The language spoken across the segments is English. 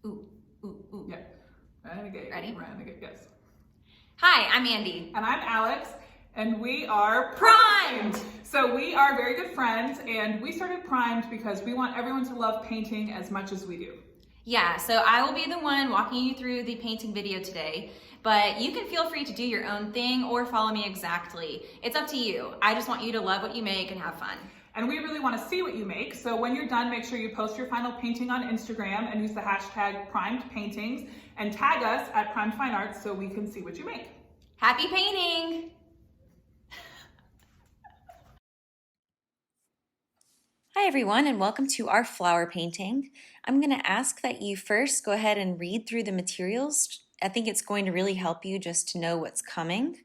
Ooh, ooh, ooh. Yeah. Renegade. Ready? Renegade, yes. Hi, I'm Andy. And I'm Alex, and we are Primed! So we are very good friends, and we started Primed because we want everyone to love painting as much as we do. Yeah, so I will be the one walking you through the painting video today, but you can feel free to do your own thing or follow me exactly. It's up to you. I just want you to love what you make and have fun. And we really want to see what you make, so when you're done, make sure you post your final painting on Instagram and use the hashtag #PrimedPaintings and tag us at Primed Fine Arts so we can see what you make. Happy painting! Hi everyone, and welcome to our flower painting. I'm going to ask that you first go ahead and read through the materials. I think it's going to really help you just to know what's coming.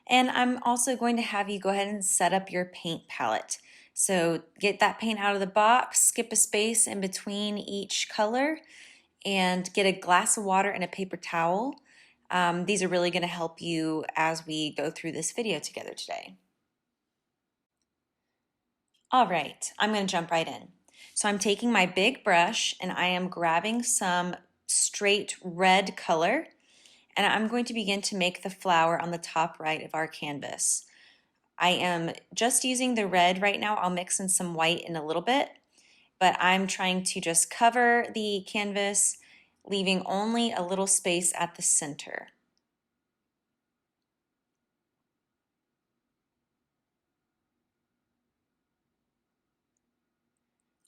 And I'm also going to have you go ahead and set up your paint palette. So get that paint out of the box, skip a space in between each color, and get a glass of water and a paper towel. These are really going to help you as we go through this video together today. All right, I'm going to jump right in. So I'm taking my big brush and I am grabbing some straight red color, and I'm going to begin to make the flower on the top right of our canvas. I am just using the red right now. I'll mix in some white in a little bit, but I'm trying to just cover the canvas, leaving only a little space at the center.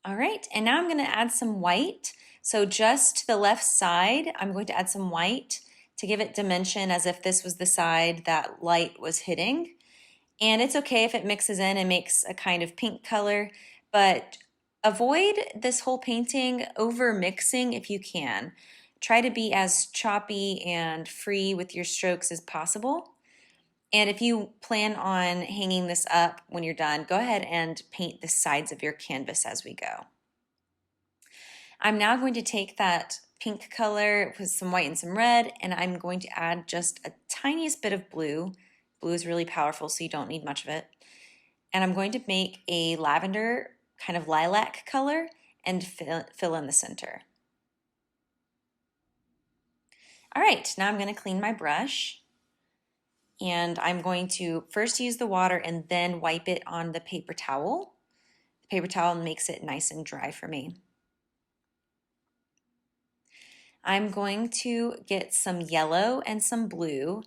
All right, and now I'm going to add some white. So just to the left side, I'm going to add some white to give it dimension as if this was the side that light was hitting. And it's okay if it mixes in and makes a kind of pink color, but avoid this whole painting over mixing if you can. Try to be as choppy and free with your strokes as possible. And if you plan on hanging this up when you're done, go ahead and paint the sides of your canvas as we go. I'm now going to take that pink color with some white and some red, and I'm going to add just a tiniest bit of blue. Blue is really powerful, so you don't need much of it. And I'm going to make a lavender kind of lilac color and fill in the center. All right, now I'm going to clean my brush. And I'm going to first use the water and then wipe it on the paper towel. The paper towel makes it nice and dry for me. I'm going to get some yellow and some blue,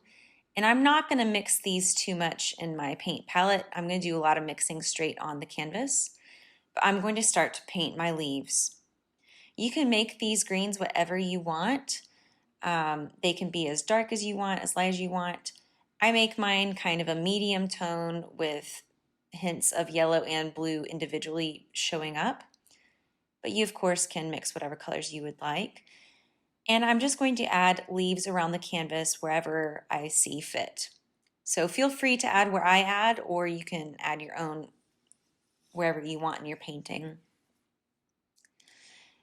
and I'm not going to mix these too much in my paint palette. I'm going to do a lot of mixing straight on the canvas, but I'm going to start to paint my leaves. You can make these greens whatever you want. They can be as dark as you want, as light as you want. I make mine kind of a medium tone with hints of yellow and blue individually showing up, but you of course can mix whatever colors you would like. And I'm just going to add leaves around the canvas wherever I see fit. So feel free to add where I add, or you can add your own wherever you want in your painting.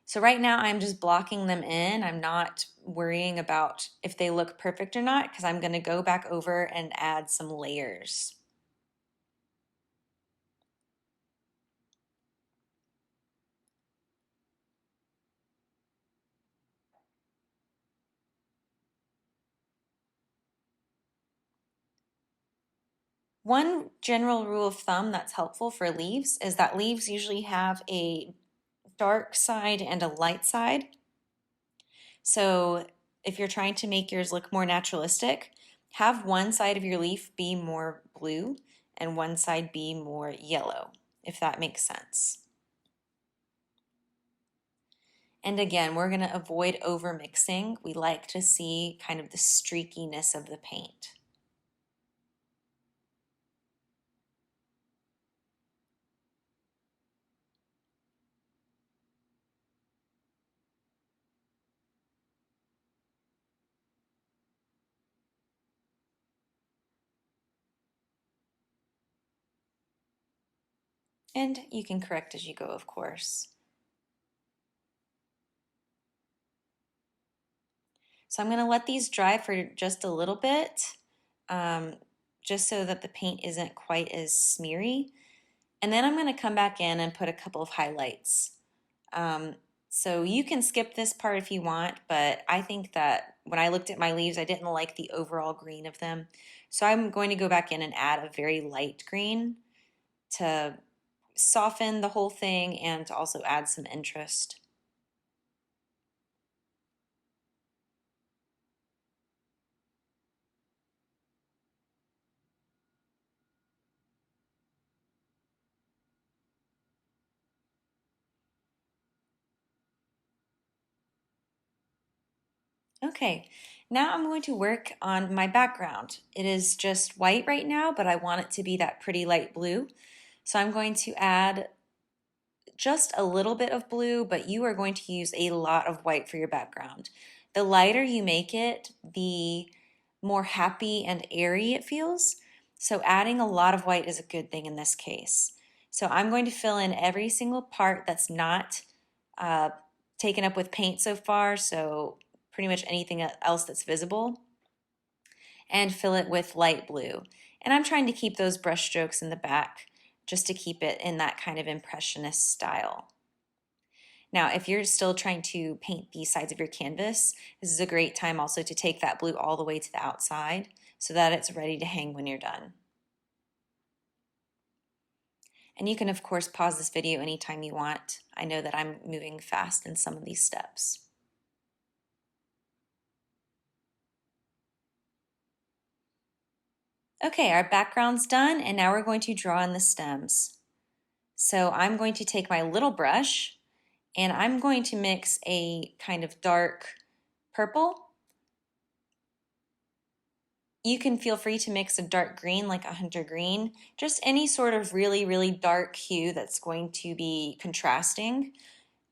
So right now I'm just blocking them in. I'm not worrying about if they look perfect or not because I'm going to go back over and add some layers. One general rule of thumb that's helpful for leaves is that leaves usually have a dark side and a light side. So if you're trying to make yours look more naturalistic, have one side of your leaf be more blue and one side be more yellow, if that makes sense. And again, we're going to avoid over mixing. We like to see kind of the streakiness of the paint. And you can correct as you go, of course. So I'm going to let these dry for just a little bit, just so that the paint isn't quite as smeary. And then I'm going to come back in and put a couple of highlights. So you can skip this part if you want, but I think that when I looked at my leaves, I didn't like the overall green of them. So I'm going to go back in and add a very light green to soften the whole thing and to also add some interest. Okay, now I'm going to work on my background. It is just white right now, but I want it to be that pretty light blue. So I'm going to add just a little bit of blue, but you are going to use a lot of white for your background. The lighter you make it, the more happy and airy it feels. So adding a lot of white is a good thing in this case. So I'm going to fill in every single part that's not uh, taken up with paint so far, so pretty much anything else that's visible, and fill it with light blue. And I'm trying to keep those brush strokes in the back just to keep it in that kind of impressionist style. Now, if you're still trying to paint the sides of your canvas, this is a great time also to take that blue all the way to the outside so that it's ready to hang when you're done. And you can, of course, pause this video anytime you want. I know that I'm moving fast in some of these steps. Okay, our background's done, and now we're going to draw in the stems. So I'm going to take my little brush, and I'm going to mix a kind of dark purple. You can feel free to mix a dark green like a hunter green, just any sort of really, really dark hue that's going to be contrasting.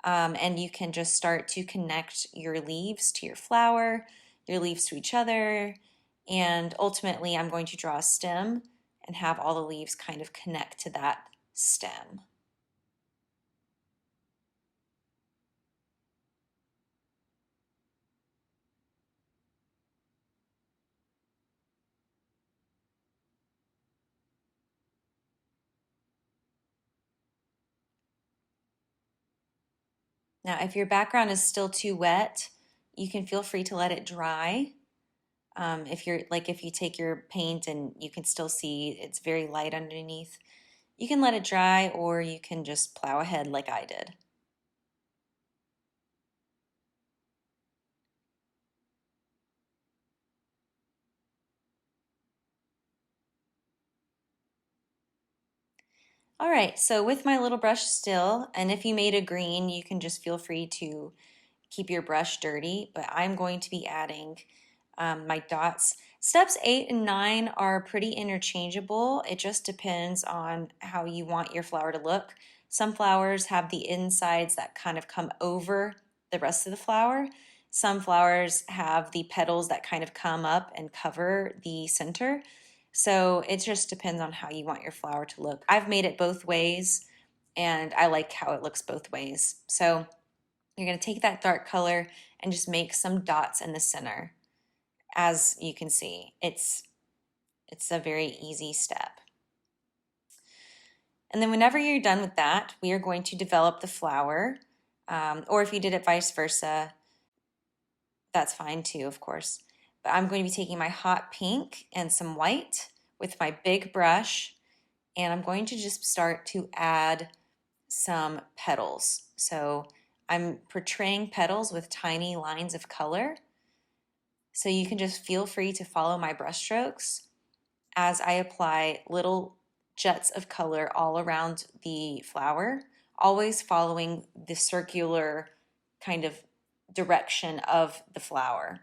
And you can just start to connect your leaves to your flower, your leaves to each other, and ultimately I'm going to draw a stem and have all the leaves kind of connect to that stem. Now, if your background is still too wet, you can feel free to let it dry. If you take your paint and you can still see it's very light underneath, you can let it dry or you can just plow ahead like I did. All right, so with my little brush still, and if you made a green, you can just feel free to keep your brush dirty, but I'm going to be adding my dots. Steps 8 and 9 are pretty interchangeable. It just depends on how you want your flower to look. Some flowers have the insides that kind of come over the rest of the flower. Some flowers have the petals that kind of come up and cover the center. So it just depends on how you want your flower to look. I've made it both ways and I like how it looks both ways. So you're going to take that dark color and just make some dots in the center. As you can see, it's a very easy step. And then whenever you're done with that, we are going to develop the flower. Or if you did it vice versa, that's fine too, of course. But I'm going to be taking my hot pink and some white with my big brush, and I'm going to just start to add some petals. So I'm portraying petals with tiny lines of color. So you can just feel free to follow my brush strokes as I apply little jets of color all around the flower, always following the circular kind of direction of the flower.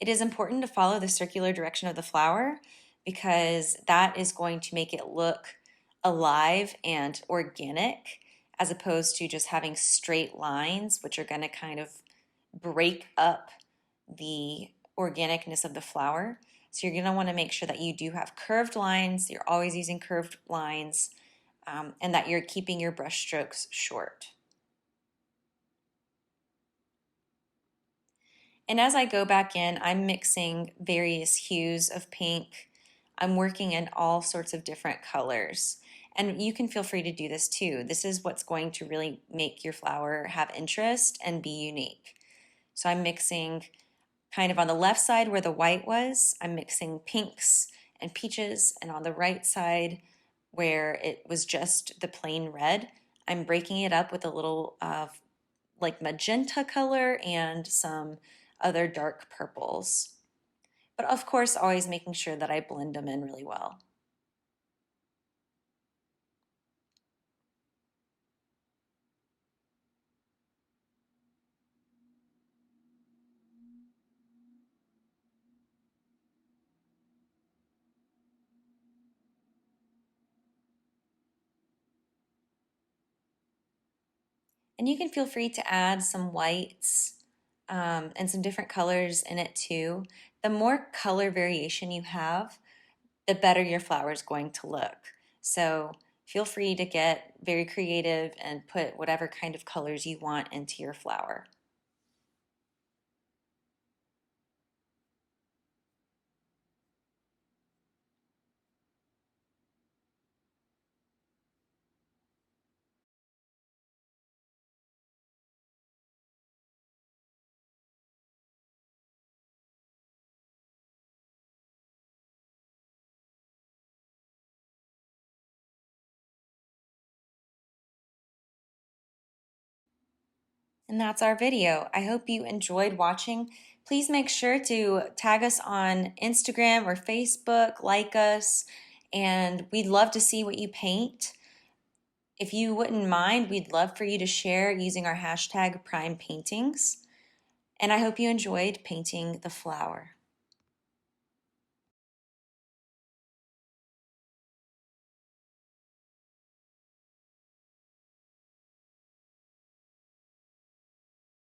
It is important to follow the circular direction of the flower because that is going to make it look alive and organic as opposed to just having straight lines, which are going to kind of break up the organicness of the flower. So you're going to want to make sure that you do have curved lines, you're always using curved lines, and that you're keeping your brush strokes short. And as I go back in, I'm mixing various hues of pink. I'm working in all sorts of different colors. And you can feel free to do this too. This is what's going to really make your flower have interest and be unique. So I'm mixing kind of on the left side where the white was, I'm mixing pinks and peaches, and on the right side where it was just the plain red, I'm breaking it up with a little like magenta color and some other dark purples. But of course, always making sure that I blend them in really well. And you can feel free to add some whites and some different colors in it too. The more color variation you have, the better your flower is going to look. So feel free to get very creative and put whatever kind of colors you want into your flower. And that's our video. I hope you enjoyed watching. Please make sure to tag us on Instagram or Facebook, like us, and we'd love to see what you paint. If you wouldn't mind, we'd love for you to share using our hashtag Prime Paintings. And I hope you enjoyed painting the flower.